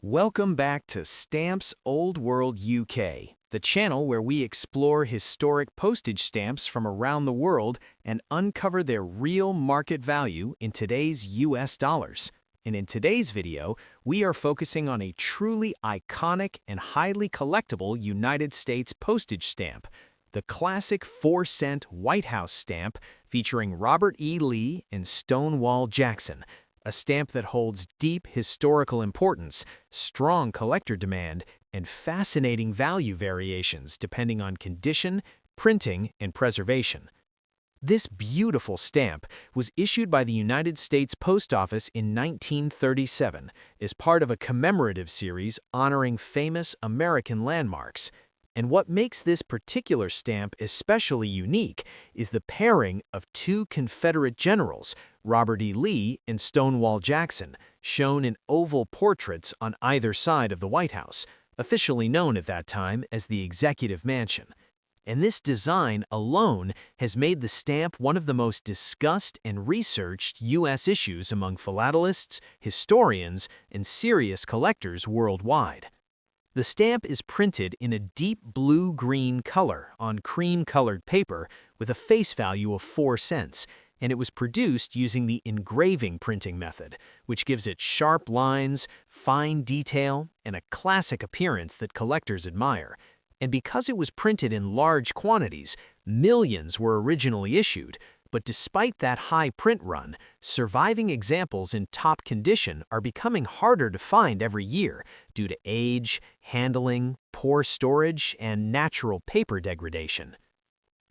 Welcome back to Stamps Old World UK, the channel where we explore historic postage stamps from around the world and uncover their real market value in today's US dollars. And in today's video, we are focusing on a truly iconic and highly collectible United States postage stamp, the classic 4-cent White House stamp featuring Robert E. Lee and Stonewall Jackson, a stamp that holds deep historical importance, strong collector demand, and fascinating value variations depending on condition, printing, and preservation. This beautiful stamp was issued by the United States Post Office in 1937 as part of a commemorative series honoring famous American landmarks. And what makes this particular stamp especially unique is the pairing of two Confederate generals, Robert E. Lee and Stonewall Jackson, shown in oval portraits on either side of the White House, officially known at that time as the Executive Mansion. And this design alone has made the stamp one of the most discussed and researched U.S. issues among philatelists, historians, and serious collectors worldwide. The stamp is printed in a deep blue-green color on cream-colored paper with a face value of 4 cents, and it was produced using the engraving printing method, which gives it sharp lines, fine detail, and a classic appearance that collectors admire. And because it was printed in large quantities, millions were originally issued. But despite that high print run, surviving examples in top condition are becoming harder to find every year due to age, handling, poor storage, and natural paper degradation.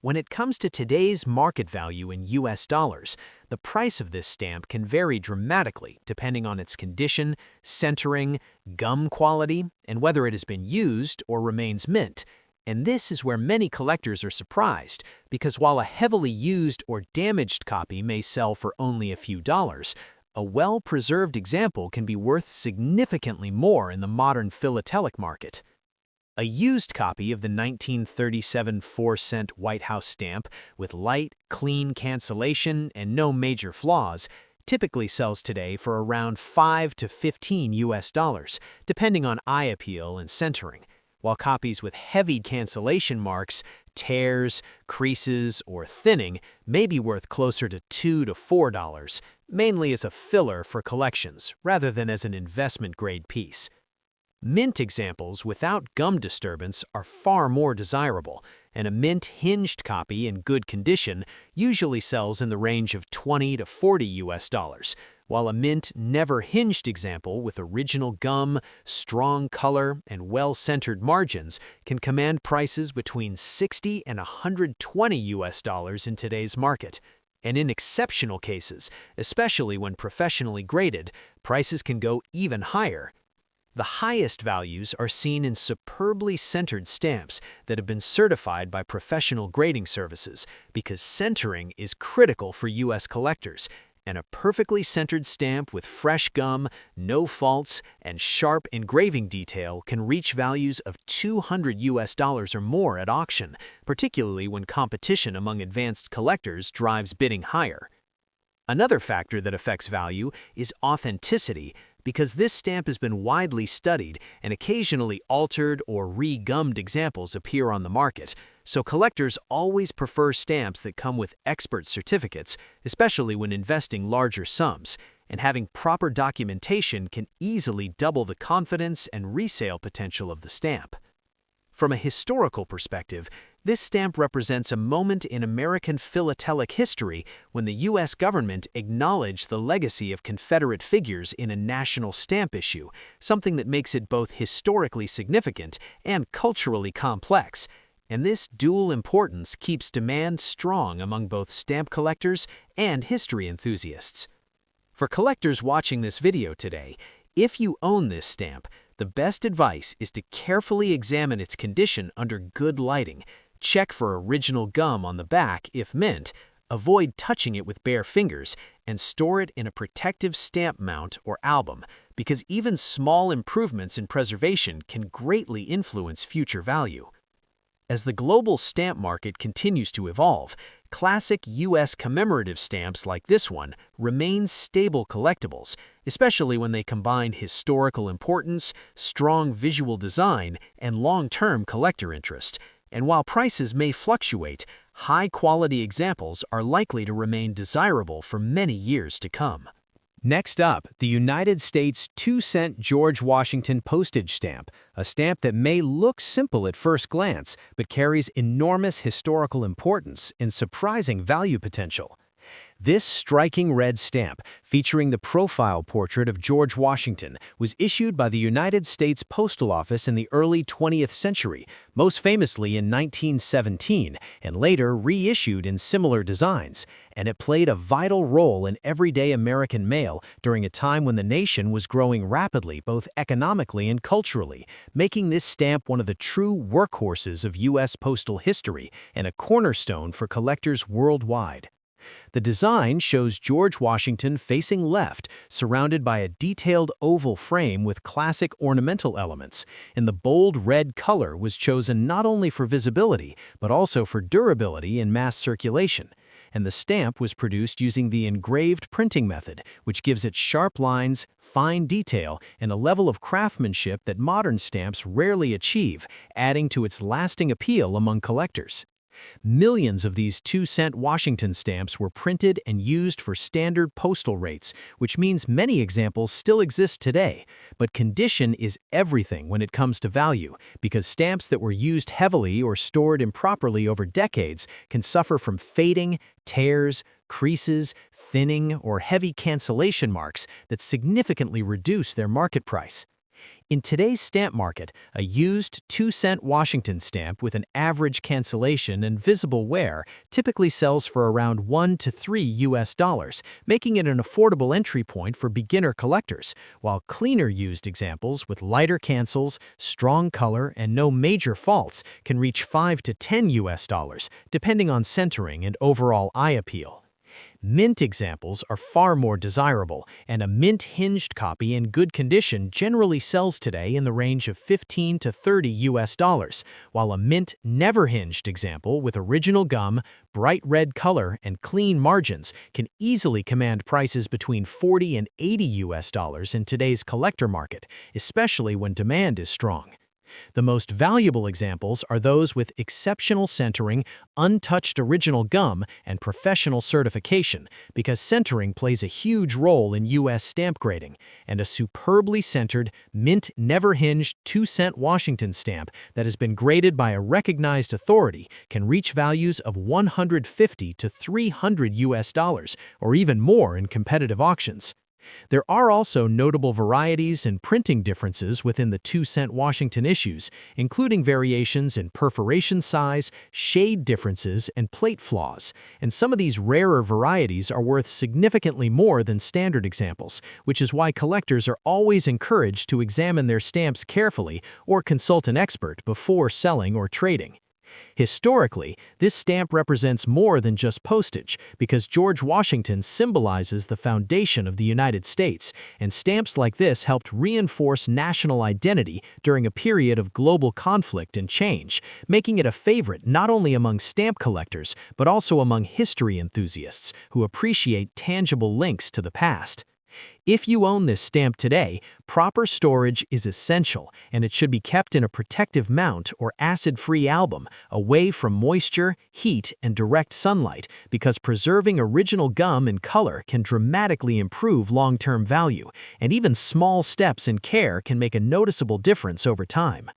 When it comes to today's market value in US dollars, the price of this stamp can vary dramatically depending on its condition, centering, gum quality, and whether it has been used or remains mint. And this is where many collectors are surprised, because while a heavily used or damaged copy may sell for only a few dollars, a well-preserved example can be worth significantly more in the modern philatelic market. A used copy of the 1937 4-cent White House stamp with light, clean cancellation and no major flaws typically sells today for around $5 to $15 US, depending on eye appeal and centering, while copies with heavy cancellation marks, tears, creases, or thinning may be worth closer to $2 to $4, mainly as a filler for collections rather than as an investment-grade piece. Mint examples without gum disturbance are far more desirable, and a mint hinged copy in good condition usually sells in the range of $20 to $40 US, while a mint never hinged example with original gum, strong color, and well-centered margins can command prices between $60 and $120 US in today's market. And in exceptional cases, especially when professionally graded, prices can go even higher. The highest values are seen in superbly centered stamps that have been certified by professional grading services, because centering is critical for U.S. collectors, and a perfectly centered stamp with fresh gum, no faults, and sharp engraving detail can reach values of $200 US or more at auction, particularly when competition among advanced collectors drives bidding higher. Another factor that affects value is authenticity, because this stamp has been widely studied and occasionally altered or re-gummed examples appear on the market, so collectors always prefer stamps that come with expert certificates, especially when investing larger sums, and having proper documentation can easily double the confidence and resale potential of the stamp. From a historical perspective, this stamp represents a moment in American philatelic history when the U.S. government acknowledged the legacy of Confederate figures in a national stamp issue, something that makes it both historically significant and culturally complex. And this dual importance keeps demand strong among both stamp collectors and history enthusiasts. For collectors watching this video today, if you own this stamp, the best advice is to carefully examine its condition under good lighting, check for original gum on the back if mint, avoid touching it with bare fingers, and store it in a protective stamp mount or album, because even small improvements in preservation can greatly influence future value. As the global stamp market continues to evolve, Classic U.S. commemorative stamps like this one remain stable collectibles, especially when they combine historical importance, strong visual design, and long-term collector interest. And while prices may fluctuate, high-quality examples are likely to remain desirable for many years to come. Next up, the United States 2-cent George Washington postage stamp, a stamp that may look simple at first glance, but carries enormous historical importance and surprising value potential. This striking red stamp, featuring the profile portrait of George Washington, was issued by the United States Postal Office in the early 20th century, most famously in 1917, and later reissued in similar designs. And it played a vital role in everyday American mail during a time when the nation was growing rapidly both economically and culturally, making this stamp one of the true workhorses of U.S. postal history and a cornerstone for collectors worldwide. The design shows George Washington facing left, surrounded by a detailed oval frame with classic ornamental elements, and the bold red color was chosen not only for visibility, but also for durability in mass circulation. And the stamp was produced using the engraved printing method, which gives it sharp lines, fine detail, and a level of craftsmanship that modern stamps rarely achieve, adding to its lasting appeal among collectors. Millions of these 2-cent Washington stamps were printed and used for standard postal rates, which means many examples still exist today. But condition is everything when it comes to value, because stamps that were used heavily or stored improperly over decades can suffer from fading, tears, creases, thinning, or heavy cancellation marks that significantly reduce their market price. In today's stamp market, a used 2-cent Washington stamp with an average cancellation and visible wear typically sells for around $1 to $3, making it an affordable entry point for beginner collectors, while cleaner used examples with lighter cancels, strong color, and no major faults can reach $5 to $10, depending on centering and overall eye appeal. Mint examples are far more desirable, and a mint-hinged copy in good condition generally sells today in the range of $15 to $30, while a mint never-hinged example with original gum, bright red color, and clean margins can easily command prices between $40 and $80 in today's collector market, especially when demand is strong. The most valuable examples are those with exceptional centering, untouched original gum, and professional certification, because centering plays a huge role in U.S. stamp grading, and a superbly centered, mint never-hinged 2-cent Washington stamp that has been graded by a recognized authority can reach values of $150 to $300, or even more in competitive auctions. There are also notable varieties and printing differences within the 2-cent Washington issues, including variations in perforation size, shade differences, and plate flaws. And some of these rarer varieties are worth significantly more than standard examples, which is why collectors are always encouraged to examine their stamps carefully or consult an expert before selling or trading. Historically, this stamp represents more than just postage, because George Washington symbolizes the foundation of the United States, and stamps like this helped reinforce national identity during a period of global conflict and change, making it a favorite not only among stamp collectors, but also among history enthusiasts who appreciate tangible links to the past. If you own this stamp today, proper storage is essential, and it should be kept in a protective mount or acid-free album away from moisture, heat, and direct sunlight, because preserving original gum and color can dramatically improve long-term value, and even small steps in care can make a noticeable difference over time.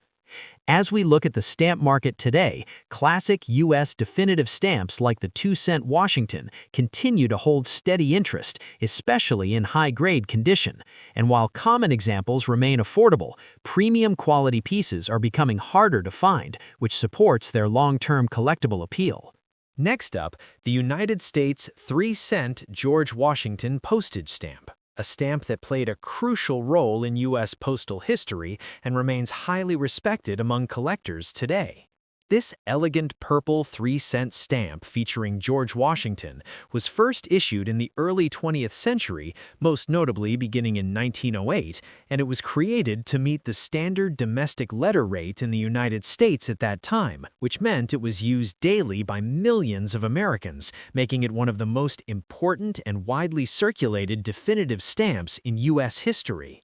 As we look at the stamp market today, classic U.S. definitive stamps like the 2-cent Washington continue to hold steady interest, especially in high-grade condition. And while common examples remain affordable, premium quality pieces are becoming harder to find, which supports their long-term collectible appeal. Next up, the United States 3-cent George Washington postage stamp, a stamp that played a crucial role in U.S. postal history and remains highly respected among collectors today. This elegant purple 3-cent stamp featuring George Washington was first issued in the early 20th century, most notably beginning in 1908, and it was created to meet the standard domestic letter rate in the United States at that time, which meant it was used daily by millions of Americans, making it one of the most important and widely circulated definitive stamps in U.S. history.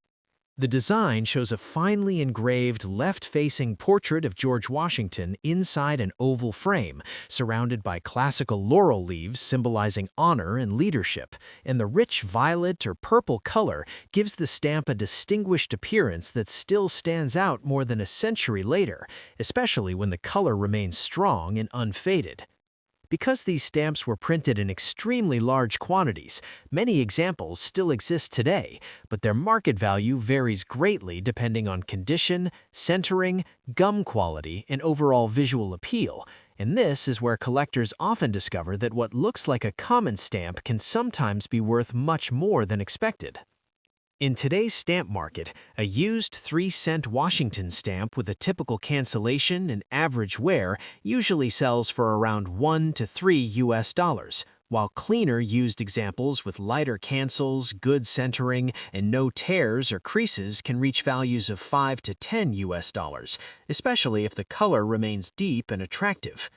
The design shows a finely engraved left-facing portrait of George Washington inside an oval frame, surrounded by classical laurel leaves symbolizing honor and leadership, and the rich violet or purple color gives the stamp a distinguished appearance that still stands out more than a century later, especially when the color remains strong and unfaded. Because these stamps were printed in extremely large quantities, many examples still exist today, but their market value varies greatly depending on condition, centering, gum quality, and overall visual appeal. And this is where collectors often discover that what looks like a common stamp can sometimes be worth much more than expected. In today's stamp market, a used 3-cent Washington stamp with a typical cancellation and average wear usually sells for around $1 to $3, while cleaner used examples with lighter cancels, good centering, and no tears or creases can reach values of $5 to $10, especially if the color remains deep and attractive.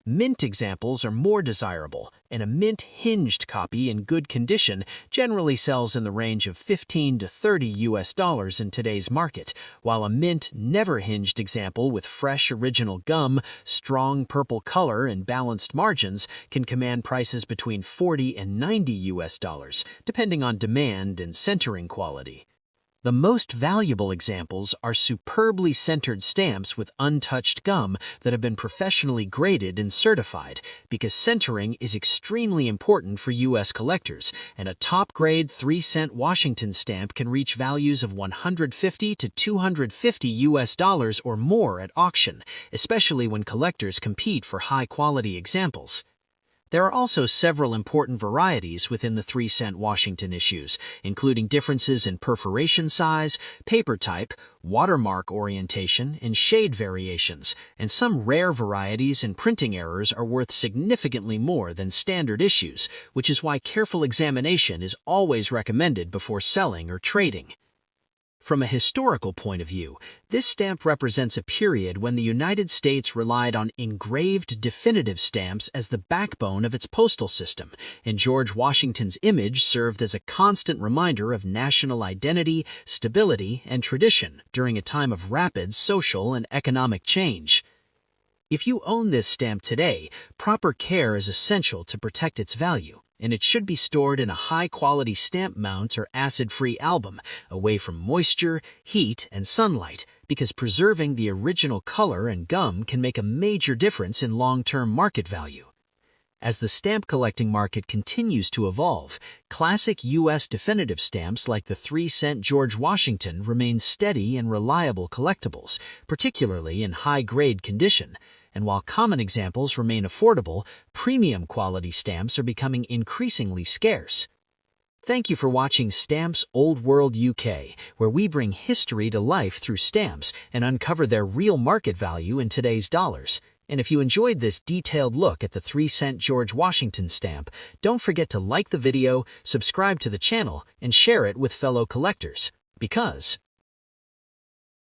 Mint examples are more desirable, and a mint-hinged copy in good condition generally sells in the range of $15 to $30 in today's market, while a mint never-hinged example with fresh original gum, strong purple color, and balanced margins can command prices between $40 and $90, depending on demand and centering quality. The most valuable examples are superbly centered stamps with untouched gum that have been professionally graded and certified, because centering is extremely important for U.S. collectors, and a top-grade 3-cent Washington stamp can reach values of $150 to $250 or more at auction, especially when collectors compete for high-quality examples. There are also several important varieties within the 3-cent Washington issues, including differences in perforation size, paper type, watermark orientation, and shade variations, and some rare varieties and printing errors are worth significantly more than standard issues, which is why careful examination is always recommended before selling or trading. From a historical point of view, this stamp represents a period when the United States relied on engraved definitive stamps as the backbone of its postal system, and George Washington's image served as a constant reminder of national identity, stability, and tradition during a time of rapid social and economic change. If you own this stamp today, proper care is essential to protect its value, and it should be stored in a high-quality stamp mount or acid-free album, away from moisture, heat, and sunlight, because preserving the original color and gum can make a major difference in long-term market value. As the stamp collecting market continues to evolve, classic U.S. definitive stamps like the 3-cent George Washington remain steady and reliable collectibles, particularly in high-grade condition. And while common examples remain affordable, premium quality stamps are becoming increasingly scarce. Thank you for watching Stamps Old World UK, where we bring history to life through stamps and uncover their real market value in today's dollars. And if you enjoyed this detailed look at the 3-cent George Washington stamp, don't forget to like the video, subscribe to the channel, and share it with fellow collectors. Because